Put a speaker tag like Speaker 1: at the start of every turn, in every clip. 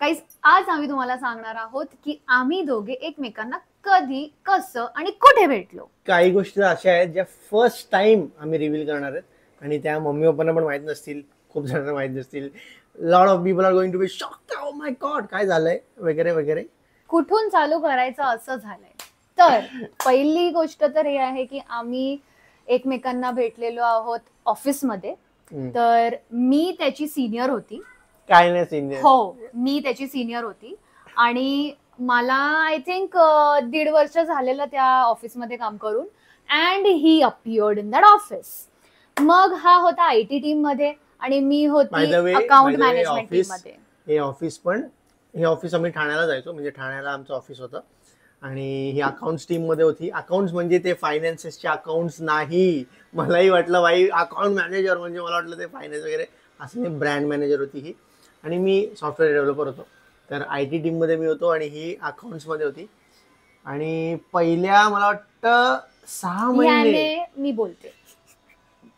Speaker 1: Guys आज आम्ही तुम्हाला सांगणार आहोत की आम्ही दोघे एकमेकांना कधी, कसं आणि कुठे भेटलो.
Speaker 2: काही गोष्टी अशा आहेत ज्या फर्स्ट टाइम आम्ही रिव्हील करणार आहेत आणि त्या मम्मी पप्पांना पण माहित नसतील, खूप जणांना माहित नसतील. Lot of people are going to be shocked, oh my god काय झालंय वगैरे वगैरे.
Speaker 1: कुठून चालू करायचं असं झालंय. तर पहिली गोष्ट तर हे आहे की आम्ही एकमेकांना भेटलेलो आहोत ऑफिसमध्ये. तर मी त्याची सिनियर होती.
Speaker 2: काय नाही सिनियर,
Speaker 1: हो मी त्याची सिनियर होती आणि मला आय थिंक 1.5 वर्ष झालेलं त्या ऑफिसमध्ये काम करून. And he appeared in that office. मग हा होता IT टीम मध्ये आणि मी होती अकाउंट मॅनेजमेंट टीम मध्ये.
Speaker 2: हे ऑफिस आम्ही ठाण्याला जायचो, म्हणजे ठाण्याला आमचं ऑफिस होतं आणि ही अकाउंट्स टीम मध्ये होती. अकाउंट्स म्हणजे ते फायनान्सेसचे अकाउंट्स नाही. मलाही वाटलं बाई अकाउंट मॅनेजर म्हणजे मला वाटलं ते फायनान्स वगैरे असं नाही. ब्रँड मॅनेजर होती ही आणि मी सॉफ्टवेअर डेव्हलपर होतो. तर IT टीम मध्ये मी होतो आणि ही अकाउंट्स मध्ये होती. आणि पहिल्या मला वाटतं 6 महिने
Speaker 1: मी बोलते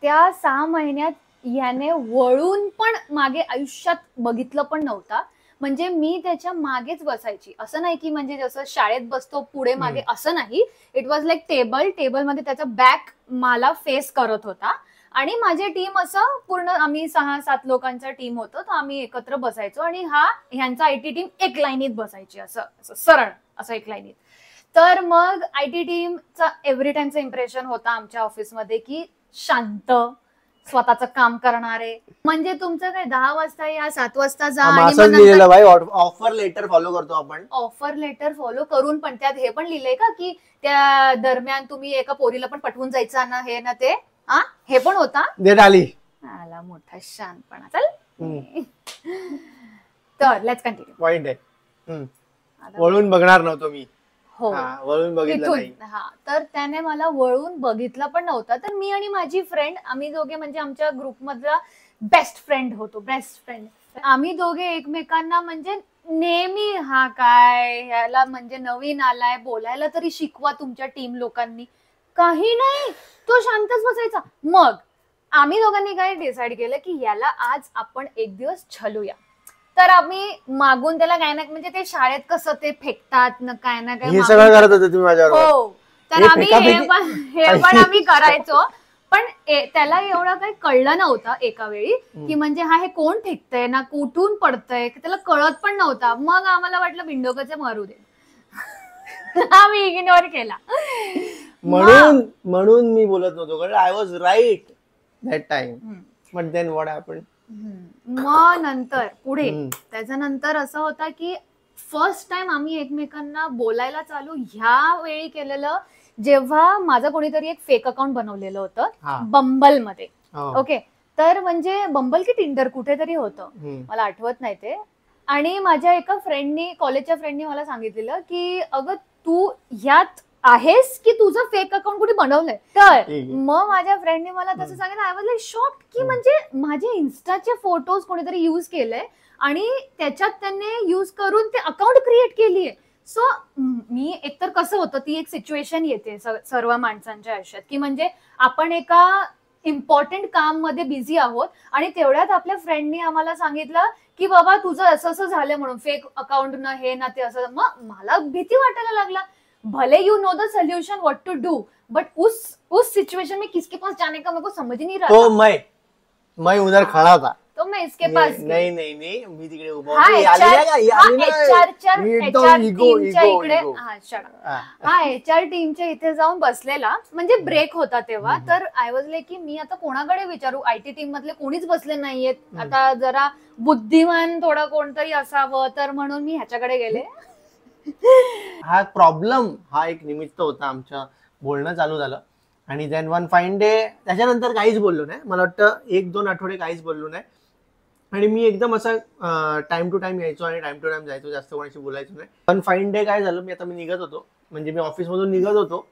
Speaker 1: त्या 6 महिन्यात याने वळून पण मागे आयुष्यात बघितलं पण नव्हता. म्हणजे मी त्याच्या मागेच बसायची. असं नाही की म्हणजे जसं शाळेत बसतो पुढे मागे असं नाही. इट वॉज लाईक टेबल मध्ये त्याचा बॅक मला फेस करत होता आणि माझी टीम असं पूर्ण आम्ही 6-7 लोकांचा टीम होतो. तर आम्ही एकत्र बसायचो आणि ह्यांचा IT टीम एक लाईनीत बसायची, असं सरळ असं एक लाईनीत. तर मग IT टीमचा एव्हरी टाइमचं इम्प्रेशन होता आमच्या ऑफिसमध्ये की शांत, स्वतःचं काम करणारे. म्हणजे तुमचं काय 10 वाजता या 7 वाजता जा आणि
Speaker 2: ऑफर लेटर फॉलो करतो आपण.
Speaker 1: ऑफर लेटर फॉलो करून पण त्यात हे पण लिहिलंय का की त्या दरम्यान तुम्ही एका पोरीला पण पटवून जायचं ना, हे ना ते हे पण होता. आला मोठा शानपणा. चल तर लेट्स कंटिन्यू.
Speaker 2: पॉइंट आहे, वळून बघणार नव्हतो मी.
Speaker 1: हो
Speaker 2: वळून बघितलं नाही.
Speaker 1: तर त्याने मला वळून बघितला पण नव्हता. तर मी आणि माझी फ्रेंड आम्ही दोघे म्हणजे आमच्या ग्रुपमधला बेस्ट फ्रेंड होतो. बेस्ट फ्रेंड आम्ही दोघे एकमेकांना म्हणजे नेहमी हा काय ह्याला म्हणजे नवीन आलाय, बोलायला तरी शिकवा तुमच्या टीम लोकांनी. काही नाही, तो शांतच बसायचा. मग आम्ही दोघांनी काय डिसाईड केलं की याला आज आपण एक दिवस छलूया. तर आम्ही मागून त्याला काय ना म्हणजे ते शाळेत कसं ते फेकतात ना काय ना काय,
Speaker 2: हे सगळं करत होते तुम्ही माझ्यावर.
Speaker 1: हो तर आम्ही हे पण आम्ही करायचो. पण त्याला एवढं काही कळलं नव्हतं एका वेळी की म्हणजे हे कोण फेकतंय ना, कुठून पडतंय, त्याला कळत पण नव्हता. मग आम्हाला वाटलं बिंडोकाचे मारू दे. आम्ही इग्नोर केला.
Speaker 2: म्हणून मी बोलत नव्हतो. I was right that time. But then what happened.
Speaker 1: मग नंतर पुढे त्याच्यानंतर असं होतं की फर्स्ट टाइम आम्ही एकमेकांना बोलायला चालू ह्या वेळी केलेलं जेव्हा माझं कोणीतरी एक फेक अकाउंट बनवलेलं होतं बंबल मध्ये. ओके, तर म्हणजे बंबल की टिंडर कुठेतरी होतं, मला आठवत नाही ते. आणि माझ्या एका फ्रेंडनी, कॉलेजच्या फ्रेंडनी मला सांगितलेलं की अगं तू ह्यात आहेस की तुझं फेक अकाउंट कुठे बनवलंय. तर मग माझ्या फ्रेंडने मला तसं सांगितलं. आय वॉज लाईक शॉक्ड की म्हणजे माझे इन्स्टाचे फोटोज कोणीतरी युज केलंय आणि त्याच्यात त्यांनी युज करून ते अकाउंट क्रिएट केलीये. सो मी एकतर कसं होतं, ती एक सिच्युएशन येते सर्व माणसांच्या आयुष्यात की म्हणजे आपण एका इम्पॉर्टंट काम मध्ये बिझी आहोत आणि तेवढ्यात आपल्या फ्रेंडनी आम्हाला सांगितलं की बाबा तुझं असं झालं म्हणून फेक अकाउंट ना हे ना ते असं. मग मला भीती वाटायला लागला. भले you know the solution what to do, but उस सिचुएशन में किसके पास जाने का मेरे को समझ ही नहीं रहा.
Speaker 2: तो मैं उधर खड़ा था.
Speaker 1: तो मैं इसके पास
Speaker 2: नहीं मी तिकडे उभा
Speaker 1: होतो. HR टीमच्या इथे जाऊन बसलेला, म्हणजे ब्रेक होता तेव्हा. तर आय वॉज लाईक की मी आता कोणाकडे विचारू, IT टीम मधले कोणीच बसले नाहीयेत. आता जरा बुद्धिमान थोडं कोणतरी असावं, तर म्हणून मी ह्याच्याकडे गेले.
Speaker 2: हा प्रॉब्लेम हा एक निमित्त होता. आमचं बोलणं चालू झालं आणि देन वन फाईन डे त्याच्यानंतर काहीच बोललो नाही. मला वाटतं 1-2 आठवडे काहीच बोललो नाही. आणि मी एकदम असं टाइम टू टाइम यायचो आणि टाइम टू टाइम जायचो, जास्त कोणाशी बोलायचो नाही. वन फाईन डे काय झालं, मी निघत होतो, म्हणजे मी ऑफिसमधून निघत होतो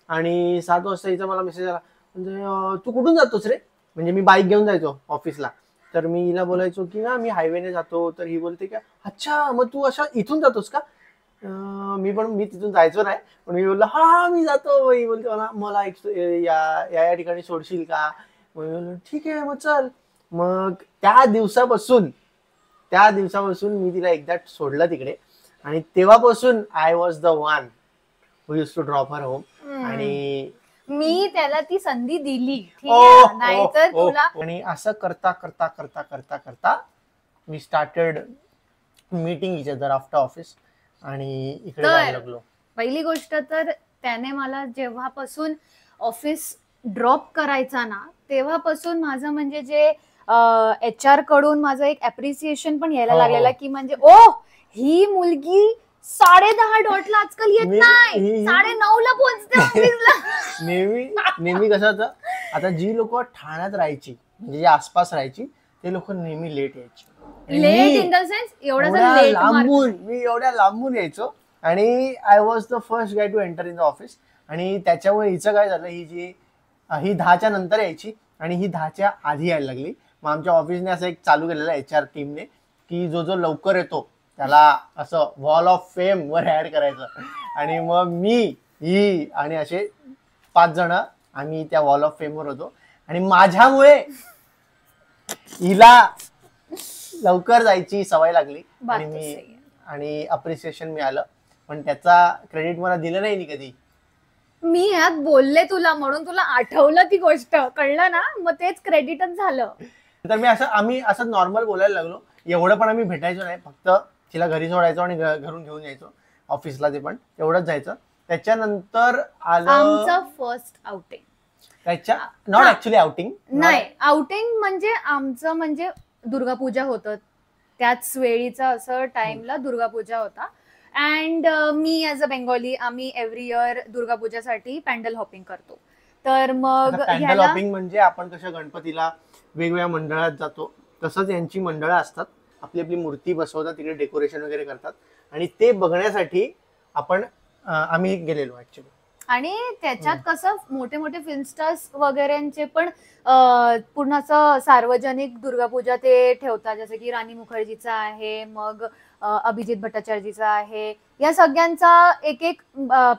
Speaker 2: आणि 7 वाजता हिचा मला मेसेज आला, म्हणजे तू कुठून जातोस रे. म्हणजे मी बाईक घेऊन जायचो ऑफिसला. तर मी हिला बोलायचो की ना मी हायवेने जातो. तर ही बोलते की अच्छा मग तू अशा इथून जातोस का. मी तिथून जायचो नाही, पण मी बोललो हा मी जातो. ही बोलते मला या ठिकाणी सोडशील का. मग मी बोललो ठीक आहे मग चल. मग त्या दिवसापासून त्या दिवसापासून मी तिला एकदा सोडलं तिकडे आणि तेव्हापासून I was the one who use to drop her home. आणि
Speaker 1: मी त्याला ती संधी दिली,
Speaker 2: नाहीतर तुला. आणि असं करता करता करता करता करता we started meeting each other after office आणि इकडे जायला लागलो.
Speaker 1: पहिली गोष्ट तर त्याने मला जेव्हापासून ऑफिस ड्रॉप करायचा ना तेव्हापासून माझं म्हणजे जे HR कडून माझं एक अप्रिसिएशन पण यायला लागलेला की म्हणजे ही मुलगी 10:30 डॉटला आजकाल येत नाही, 9:30ला पोहोचते ऑफिसला.
Speaker 2: नेहमी कसं होतं, आता जी लोक ठाण्यात राहायची म्हणजे जे आसपास राहायची ते लोक नेहमी लेट यायची.
Speaker 1: लेट इन द सेन्स
Speaker 2: मी एवढ्या लांबून यायचो आणि I was the first guy to enter in the office. आणि त्याच्यामुळे हिचं काय झालं, ही 10च्या नंतर यायची आणि ही 10च्या आधी यायला लागली. मग आमच्या ऑफिसने असं एक चालू केलेलं HR टीमने की जो लवकर येतो त्याला असं वॉल ऑफ फेम वर ऍड करायचं. आणि मग ही आणि असे 5 जण आम्ही त्या वॉल ऑफ फेम वर होतो. आणि
Speaker 1: माझ्यामुळे
Speaker 2: हिला लवकर जायची सवय लागली आणि अप्रिसिएशन मिळालं. पण त्याचा क्रेडिट मला दिलं नाही कधी.
Speaker 1: मी यात बोलले तुला म्हणून तुला आठवलं ती गोष्ट, कळलं ना, मग तेच क्रेडिटच झालं.
Speaker 2: तर आम्ही असं नॉर्मल बोलायला लागलो. एवढं पण आम्ही भेटायचो नाही, फक्त तिला घरी सोडायचो आणि घरून घेऊन यायचो ऑफिसला, ते पण तेवढंच जायचं. त्याच्यानंतर आलं
Speaker 1: आमचं first outing.
Speaker 2: Not actually outing,
Speaker 1: नाही आउटिंग म्हणजे आमचं म्हणजे दुर्गापूजा होतं त्याच वेळीचा, असं टाइमला दुर्गापूजा होता. And me as a Bengali आम्ही एव्हरी इयर दुर्गापूजासाठी पॅन्डल हॉपिंग करतो. तर मग
Speaker 2: पॅन्डल हॉपिंग म्हणजे आपण कसं गणपतीला वेगवेगळ्या मंडळात जातो तसंच यांची मंडळं असतात, आपली आपली मूर्ती बसवतात, तिकडे डेकोरेशन वगैरे करतात आणि ते बघण्यासाठी आम्ही गेलेलो ऍक्च्युली.
Speaker 1: आणि त्याच्यात कसं मोठे मोठे फिल्म स्टार्स वगैरेंचे पण पूर्ण असं सार्वजनिक दुर्गापूजा ते ठेवतात, जसं की राणी मुखर्जीचा आहे, मग अभिजित भट्टाचार्यजीचा आहे, या सगळ्यांचा एक एक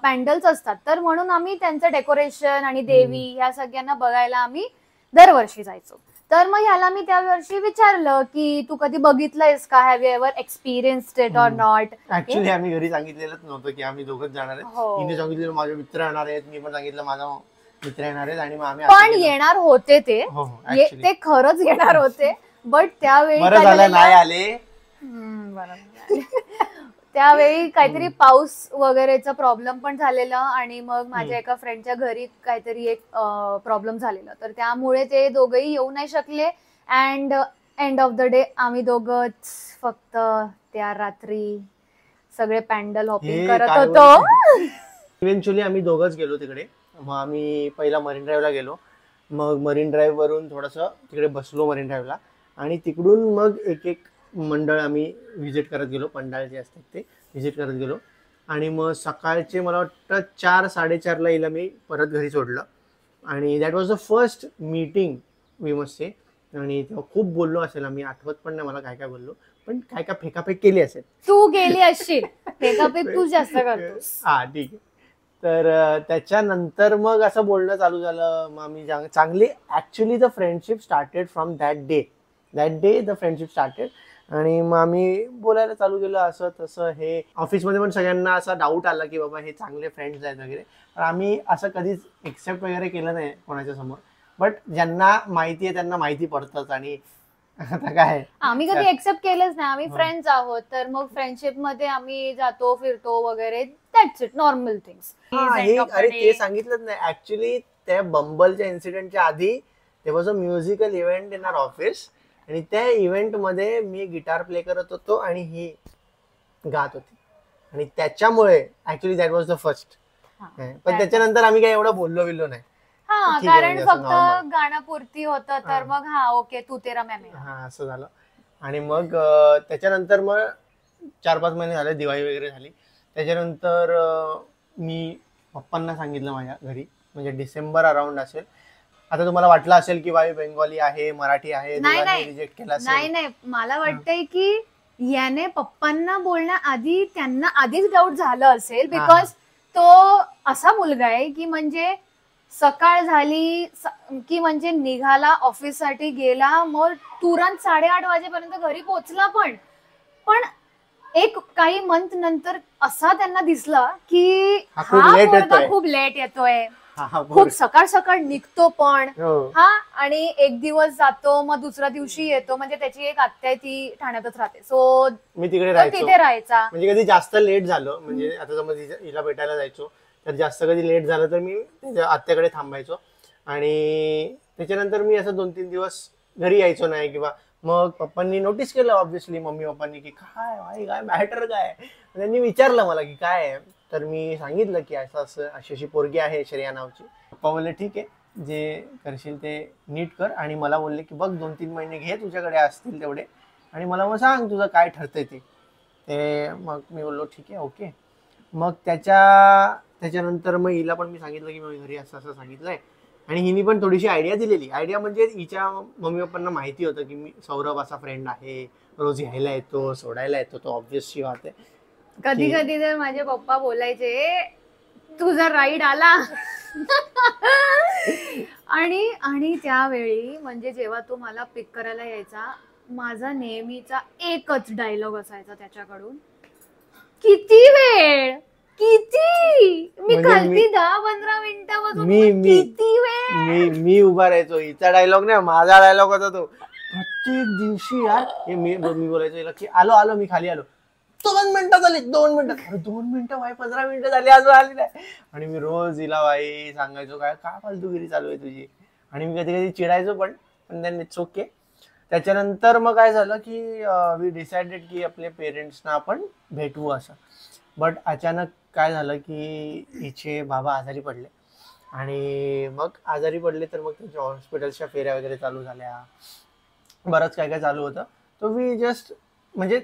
Speaker 1: पॅन्डल्स असतात. तर म्हणून आम्ही त्यांचं डेकोरेशन आणि देवी ह्या सगळ्यांना बघायला आम्ही दरवर्षी जायचो. तर मग ह्याला मी त्या वर्षी विचारलं की तू कधी बघितलंयस का, have you ever experienced it or not.
Speaker 2: Actually आम्ही घरी सांगितलेलंच नव्हतं की आम्ही दोघंच जाणार आहेत. तिने सांगितलेलं माझे मित्र येणार आहेत, मी पण सांगितलं माझा मित्र येणार आहेत. आणि मग आम्ही
Speaker 1: पण येणार होते ते खरंच येणार होते, बट त्यावेळी
Speaker 2: नाही आले.
Speaker 1: त्यावेळी काहीतरी पाऊस वगैरेचा प्रॉब्लेम पण झालेला आणि मग माझ्या एका फ्रेंडच्या घरी काहीतरी एक प्रॉब्लेम झालेला, तर त्यामुळे ते दोघंही येऊ नाही शकले. And end of the day आम्ही दोघंच फक्त त्या रात्री सगळे पॅन्डल हॉपिंग करत होतो.
Speaker 2: इव्हेंच्युअली आम्ही दोघंच गेलो तिकडे. मग आम्ही पहिला मरीन ड्राईव्हला गेलो, मग मरीन ड्राईव्ह वरून थोडंसं तिकडे बसलो मरीन ड्राईव्हला आणि तिकडून मग एक एक मंडळ आम्ही व्हिजिट करत गेलो, पंडाळ जे असतात ते व्हिजिट करत गेलो. आणि मग सकाळचे मला वाटतं 4-4:30ला हिला मी परत घरी सोडलं. आणि that was the first meeting we must say. आणि तेव्हा खूप बोललो असेल आम्ही, आठवत पण नाही मला काय काय बोललो, पण काय काय फेकाफेक केली असेल.
Speaker 1: तू गेली असशील, फेकाफेक तू जास्त करतोस.
Speaker 2: हा ठीक आहे. तर त्याच्यानंतर मग असं बोलणं चालू झालं. मग आम्ही चांगली actually the friendship started from that day the friendship started. आणि मग आम्ही बोलायला चालू केलं असं तसं. हे ऑफिसमध्ये पण सगळ्यांना असा डाऊट आला की बाबा हे चांगले फ्रेंड्स आहेत वगैरे, पण आम्ही असं कधीच एक्सेप्ट वगैरे केलं नाही कोणाच्या समोर. बट ज्यांना माहिती आहे त्यांना माहिती पडतंच. आणि आता काय
Speaker 1: आम्ही कधी एक्सेप्ट केलंच नाही, आम्ही फ्रेंड्स आहोत, तर मग फ्रेंडशिप मध्ये आम्ही जातो फिरतो वगैरे, दॅट्स इट, नॉर्मल थिंग्स.
Speaker 2: अरे ते सांगितलंच नाही ऍक्च्युली. त्या बंबलच्या इन्सिडेंटच्या आधी there was a musical event in our office आणि त्या इव्हेंट मध्ये मी गिटार प्ले करत होतो आणि ही गात होती. आणि त्याच्यामुळे actually that was the first. पण त्याच्यानंतर आम्ही काही एवढं बोललो नाही.
Speaker 1: कारण फक्त गाण्यापुरती होतं, तर मग ओके तू तेरा मैं मेरा
Speaker 2: असं झालं. आणि मग त्याच्यानंतर मग 4-5 महिने झाले, दिवाळी वगैरे झाली. त्याच्यानंतर मी पप्पांना सांगितलं माझ्या घरी, म्हणजे डिसेंबर अराउंड असेल. आता तुम्हाला वाटलं असेल की बाई बेंगॉली आहे, मराठी आहे, रिजेक्ट केला असेल.
Speaker 1: नाही, मला वाटतंय की याने पप्पांना बोलण्याआधी त्यांना आधीच डाऊट झालं असेल, बिकॉज तो असा मुलगा आहे की म्हणजे सकाळ झाली की म्हणजे निघाला ऑफिससाठी गेला, मग तुरंत 8:30 वाजेपर्यंत घरी पोहोचला. पण एक काही मंथ नंतर असा त्यांना दिसला की हा मुलगा खूप लेट येतोय, खूप सकाळ सकाळ निघतो पण हा, आणि एक दिवस जातो मग दुसऱ्या दिवशी येतो. म्हणजे त्याची एक आत्या आहे ती ठाण्यातच राहते, सो
Speaker 2: मी तिथे राहायचा. म्हणजे कधी जास्त लेट झालं म्हणजे आता समज हिला भेटायला जायचो तर जास्त कधी लेट झालं तर मी त्याच्या आत्याकडे थांबायचो आणि त्याच्यानंतर मी असं 2-3 दिवस घरी यायचो नाही. किंवा मग पप्पांनी नोटीस केलं ऑब्व्हियसली, मम्मी पप्पांनी, की काय मॅटर काय. त्यांनी विचारलं मला की काय आहे, तर मी सांगितलं की असं असं अशी अशी पोरगी आहे श्रेया नावची. पप्पा बोलले ठीक आहे, जे करशील ते नीट कर. आणि मला बोलले की बघ 2-3 महिने घे तुझ्याकडे असतील तेवढे आणि मला मग सांग तुझं काय ठरतंय ते. मग मी बोललो ठीक आहे ओके. मग त्याच्यानंतर मग हिला पण मी सांगितलं की मग घरी असं असं सांगितलंय आणि हिने पण थोडीशी आयडिया दिलेली. आयडिया म्हणजे हिच्या मम्मी पप्पांना माहिती होतं की मी सौरभ असा फ्रेंड आहे, रोज यायला येतो सोडायला येतो, तो ऑब्व्हियसली बात आहे.
Speaker 1: कधी कधी तर माझे पप्पा बोलायचे तुझा राईड आला. आणि त्यावेळी म्हणजे जेव्हा तो मला पिक करायला यायचा, माझा नेहमीचा एकच डायलॉग असायचा त्याच्याकडून, किती वेळ, किती. मी खालती 10-15 मिनिटापासून किती वेळ
Speaker 2: मी उभा राहायचो. हिचा डायलॉग नाही माझा डायलॉग होता तो प्रत्येक दिवशी यार. मी बोलायचो की आलो मी खाली आलो, 2 मिनिटं झाली, 2 मिनिटं, 2 मिनिटं भाई 15 मिनिटं झाली अजून आली नाही. आणि मी रोज हिला भाई सांगायचो काय फालतूगिरी चालू आहे तुझी. आणि मी कधी कधी चिडायचो पण देन इट्स ओके. त्याच्यानंतर मग काय झालं की वी डिसाइडेड की आपल्या पेरेंट्सना आपण भेटवू असं. बट अचानक काय झालं की हिचे बाबा आजारी पडले आणि मग आजारी पडले तर मग त्यांच्या हॉस्पिटलच्या फेऱ्या वगैरे चालू झाल्या, बरंच काय काय चालू होतं. तो वी जस्ट म्हणजे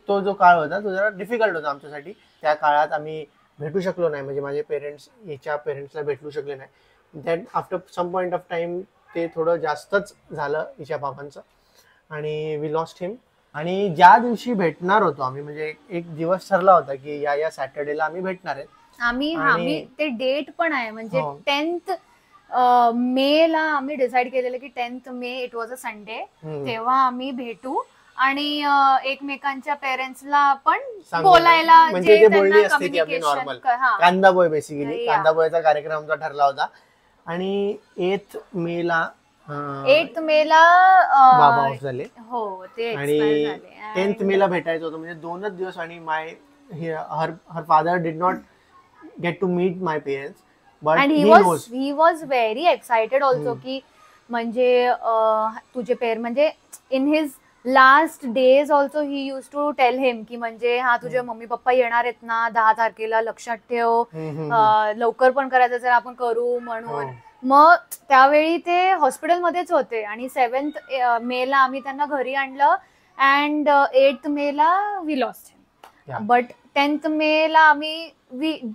Speaker 2: तो जो काळ होता तो जरा डिफिकल्ट होता आमच्यासाठी. त्या काळात आम्ही भेटू शकलो नाही, म्हणजे माझे पेरेंट्स हिच्या पेरेंट्सला भेटू शकले नाही. That after some point of time ते थोडं जास्तच झालं हिच्या बाबांचं आणि वी लॉस्ट हिम. आणि ज्या दिवशी भेटणार होतो आम्ही, म्हणजे एक दिवस ठरला होता की या सॅटर्डेला आम्ही भेटणार आहे.
Speaker 1: आम्ही ते डेट पण आहे म्हणजे 10th मे ला आम्ही डिसाइड केलेलं की 10th may it was a Sunday, तेव्हा आम्ही भेटू आणि एकमेकांच्या पेरेंट्सला आपण बोलायला,
Speaker 2: म्हणजे ते बोलणी असते ती आपली नॉर्मल कांदापोय, बेसिकली कांदापोयचा कार्यक्रम आमचा ठरला होता. आणि 8th मे ला बाबा ऑफ झाले.
Speaker 1: हो ते
Speaker 2: आणि 10th मे ला भेटायचं होतं, म्हणजे 2च दिवस. आणि her father did not get to meet my parents, but
Speaker 1: he was very excited also की म्हणजे तुझे पेरेंट म्हणजे in his last days also he use to tell him की म्हणजे हा तुझे मम्मी पप्पा येणार आहेत ना 10 तारखेला, लक्षात ठेव, लवकर पण करायचं जर आपण करू म्हणून. मग त्यावेळी ते हॉस्पिटलमध्येच होते आणि 7th मे ला आम्ही त्यांना घरी आणलं अँड 8th मे ला we lost him. But 10th May ला आम्ही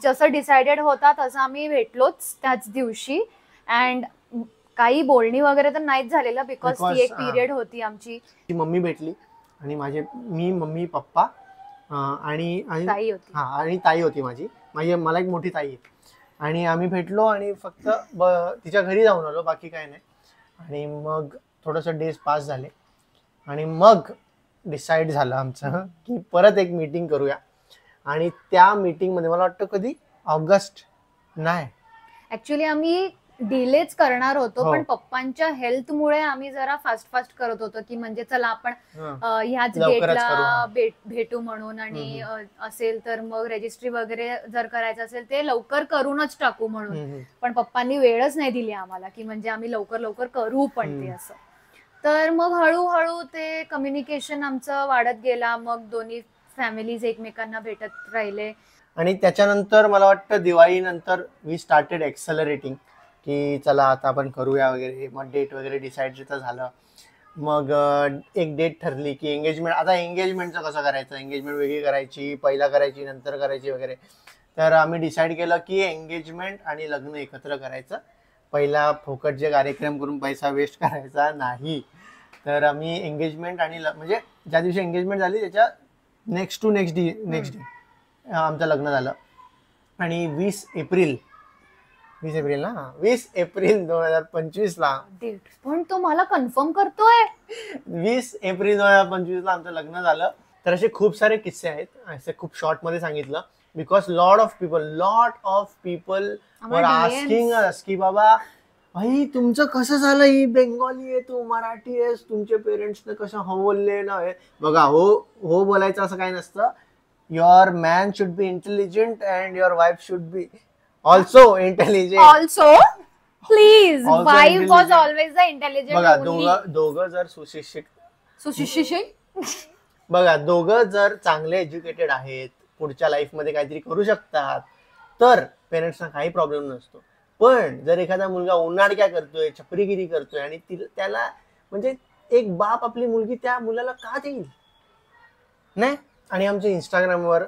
Speaker 1: जसं डिसाइडेड होता तसं आम्ही भेटलोच त्याच दिवशी. अँड काही बोलणी वगैरे तर नाहीच झालेलं बिकॉज ती एक पिरियड होती आमची.
Speaker 2: मम्मी भेटली आणि मी मम्मी पप्पा आणि
Speaker 1: ताई होती.
Speaker 2: आणि ताई होती मला एक मोठी ताई आहे. आणि आम्ही भेटलो आणि फक्त तिच्या घरी जाऊन आलो, बाकी काय नाही. आणि मग थोडंसं डेज पास झाले आणि मग डिसाईड झालं आमचं की परत एक मीटिंग करूया. आणि त्या मीटिंगमध्ये मला वाटतं कधी ऑगस्ट नाही,
Speaker 1: ऍक्च्युली आम्ही डिलेच करणार होतो, पण पप्पांच्या हेल्थमुळे आम्ही जरा फास्ट करत होतो की म्हणजे चला आपण ह्याच डेटला भेटू म्हणून. आणि असेल तर मग रजिस्ट्री वगैरे जर करायचं असेल ते लवकर करूनच टाकू म्हणून. पण पप्पांनी वेळच नाही दिली आम्हाला की म्हणजे आम्ही लवकर करू पण ते असं. तर मग हळूहळू ते कम्युनिकेशन आमचं वाढत गेला, मग दोन्ही फॅमिलीज एकमेकांना भेटत राहिले.
Speaker 2: आणि त्याच्यानंतर मला वाटतं दिवाळीनंतर वी स्टार्टेड एक्सेलरेटिंग की चला आता आपण करूया वगैरे. मग डेट वगैरे डिसाईड जिथं झालं, मग एक डेट ठरली की एंगेजमेंट. आता एंगेजमेंटचं कसं करायचं, एंगेजमेंट वेगळी करायची, पहिला करायची नंतर करायची वगैरे. तर आम्ही डिसाईड केलं की एंगेजमेंट आणि लग्न एकत्र करायचं, पहिला फुकटचे कार्यक्रम करून पैसा वेस्ट करायचा नाही. तर आम्ही एंगेजमेंट आणि म्हणजे ज्या दिवशी एंगेजमेंट झाली त्याच्या नेक्स्ट डे आमचं लग्न झालं. आणि 20 एप्रिल 20 एप्रिल ना, 20 एप्रिल 2025 ला.
Speaker 1: डेट पण तो मला कन्फर्म करतोय.
Speaker 2: 20 एप्रिल 2025 ला आमचं लग्न झालं. तर असे खूप सारे किस्से आहेत, असे खूप शॉर्ट मध्ये सांगितलं, because lot of people were asking us की बाबा भाई तुमचं कसं झालं, ही बेंगॉली आहे, तू मराठी आहेस, तुमचे पेरेंट्सने कसं हो बोलले ना. बघा, हो बोलायचं असं काही नसतं. Your man should be intelligent and your wife should be also intelligent.
Speaker 1: Also please,
Speaker 2: Also
Speaker 1: wife was
Speaker 2: intelligent.
Speaker 1: Always the intelligent.
Speaker 2: बघा, दोघं जर
Speaker 1: सुशिक्षित
Speaker 2: बघा, दोघं जर चांगले एज्युकेटेड आहेत, पुढच्या लाईफ मध्ये काहीतरी करू शकतात, तर पेरेंट्सना काही प्रॉब्लेम नसतो. पण जर एखादा मुलगा उन्हाडक्या करतोय, छपरीगिरी करतोय आणि त्याला म्हणजे एक बाप आपली मुलगी त्या मुलाला का देईल नाही. आणि आमच्या इंस्टाग्रामवर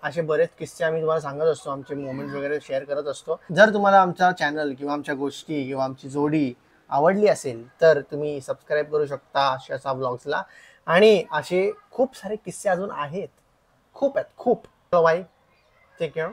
Speaker 2: असे बरेच किस्से आम्ही तुम्हाला सांगत असतो, आमचे मोमेंट्स वगैरे शेअर करत असतो. जर तुम्हाला आमचा चॅनल किंवा आमच्या गोष्टी किंवा आमची जोडी आवडली असेल तर तुम्ही सबस्क्राईब करू शकता अशा ब्लॉग्सला. आणि असे खूप सारे किस्से अजून आहेत, खूप. Bye, take care.